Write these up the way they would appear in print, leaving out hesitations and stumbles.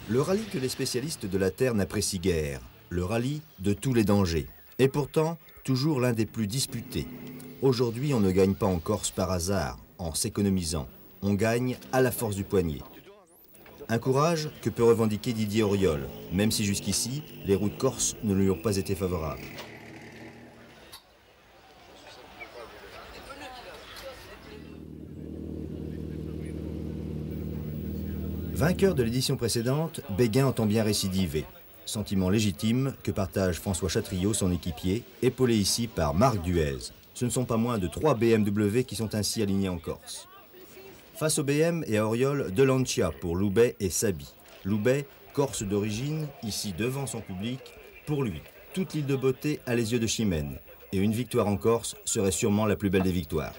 Le rallye que les spécialistes de la Terre n'apprécient guère, le rallye de tous les dangers, est pourtant toujours l'un des plus disputés. Aujourd'hui, on ne gagne pas en Corse par hasard, en s'économisant. On gagne à la force du poignet. Un courage que peut revendiquer Didier Auriol, même si jusqu'ici, les routes corses ne lui ont pas été favorables. Vainqueur de l'édition précédente, Béguin entend bien récidiver. Sentiment légitime que partage François Chatriot, son équipier, épaulé ici par Marc Duez. Ce ne sont pas moins de 3 BMW qui sont ainsi alignés en Corse. Face au BM et à Auriol, de Lancia pour Loubet et Sabi. Loubet, Corse d'origine, ici devant son public, pour lui, toute l'île de beauté a les yeux de Chimène. Et une victoire en Corse serait sûrement la plus belle des victoires.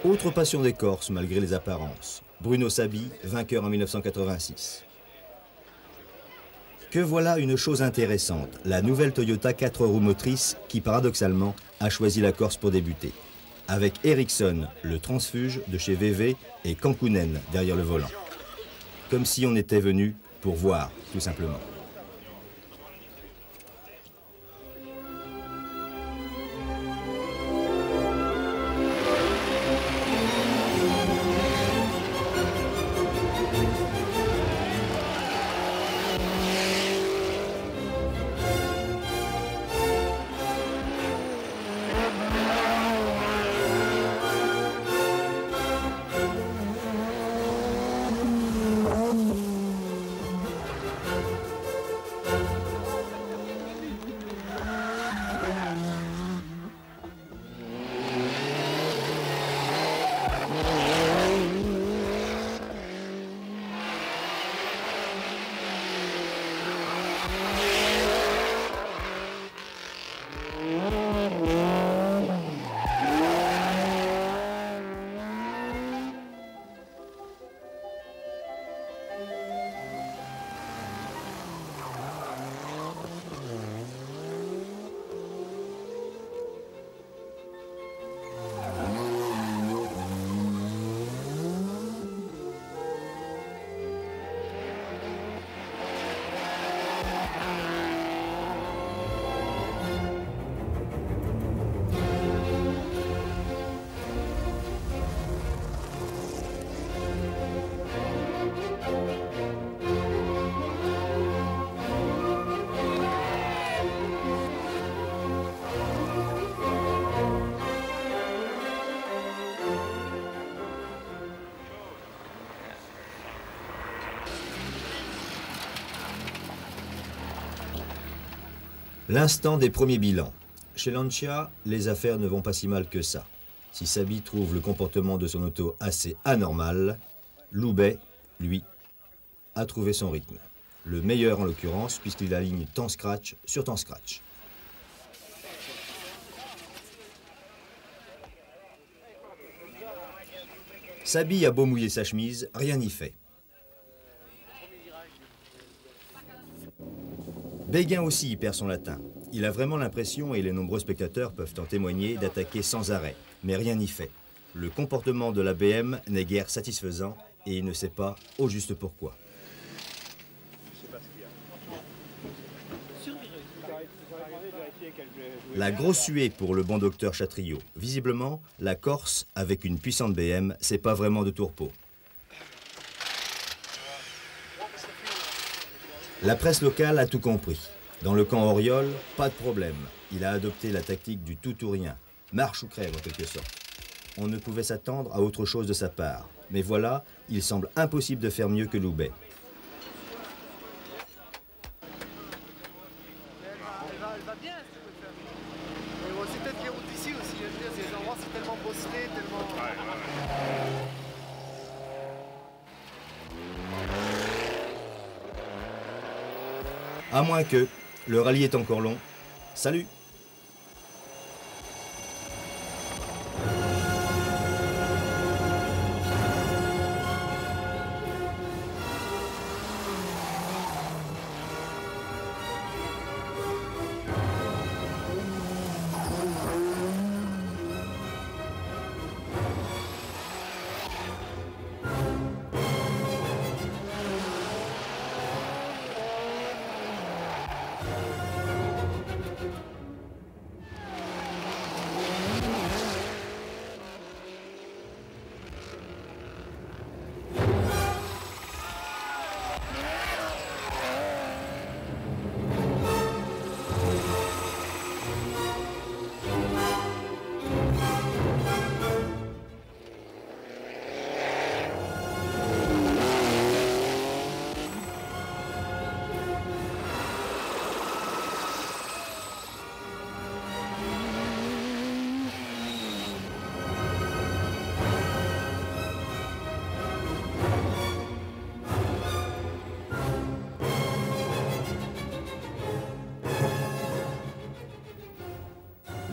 Autre passion des Corses, malgré les apparences. Bruno Sabi, vainqueur en 1986. Que voilà une chose intéressante, la nouvelle Toyota 4 roues motrices qui, paradoxalement, a choisi la Corse pour débuter. Avec Ericsson, le transfuge de chez VV, et Cancounen derrière le volant. Comme si on était venu pour voir, tout simplement. L'instant des premiers bilans. Chez Lancia, les affaires ne vont pas si mal que ça. Si Sabi trouve le comportement de son auto assez anormal, Loubet, lui, a trouvé son rythme. Le meilleur en l'occurrence, puisqu'il aligne temps scratch sur temps scratch. Sabi a beau mouiller sa chemise, rien n'y fait. Béguin aussi y perd son latin. Il a vraiment l'impression, et les nombreux spectateurs peuvent en témoigner, d'attaquer sans arrêt. Mais rien n'y fait. Le comportement de la BM n'est guère satisfaisant et il ne sait pas au juste pourquoi. La grosse huée pour le bon docteur Chatriot. Visiblement, la Corse, avec une puissante BM, c'est pas vraiment de tourpeau. La presse locale a tout compris. Dans le camp Auriol, pas de problème. Il a adopté la tactique du tout ou rien. Marche ou crève en quelque sorte. On ne pouvait s'attendre à autre chose de sa part. Mais voilà, il semble impossible de faire mieux que Loubet. Elle va bien, ce que tu faire. Mais bon, c'est peut-être les routes d'ici aussi, je veux dire, ces endroits c'est tellement bosselé, tellement... À moins que, le rallye est encore long. Salut!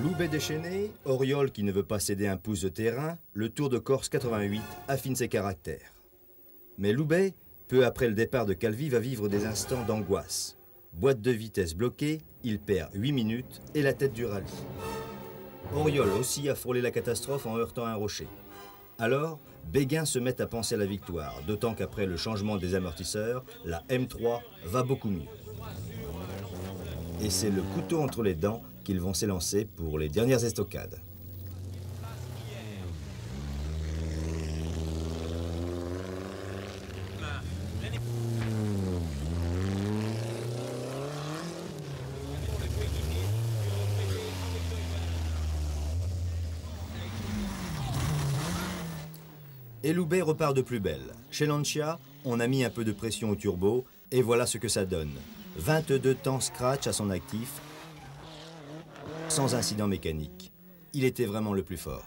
Loubet déchaîné, Auriol qui ne veut pas céder un pouce de terrain, le Tour de Corse 88 affine ses caractères. Mais Loubet, peu après le départ de Calvi, va vivre des instants d'angoisse. Boîte de vitesse bloquée, il perd 8 minutes et la tête du rallye. Auriol aussi a frôlé la catastrophe en heurtant un rocher. Alors, Béguin se met à penser à la victoire, d'autant qu'après le changement des amortisseurs, la M3 va beaucoup mieux. Et c'est le couteau entre les dents qu'ils vont s'élancer pour les dernières estocades. Et Loubet repart de plus belle. Chez Lancia, on a mis un peu de pression au turbo et voilà ce que ça donne. 22 temps scratch à son actif, sans incident mécanique. Il était vraiment le plus fort.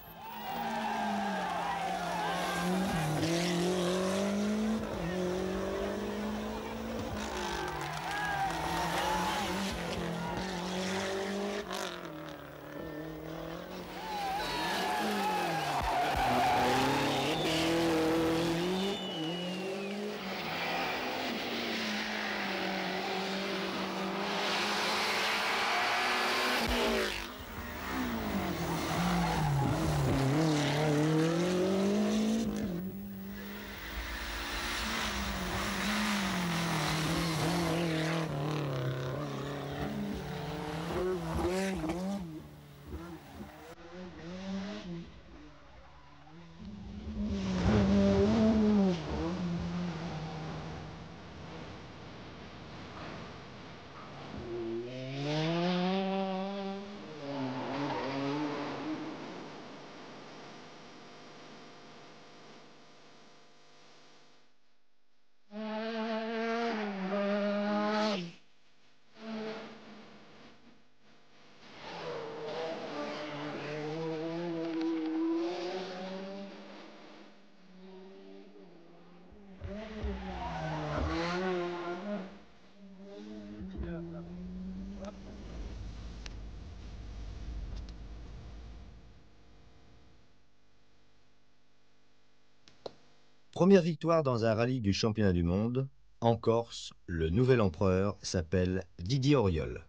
Première victoire dans un rallye du championnat du monde. En Corse, le nouvel empereur s'appelle Didier Auriol.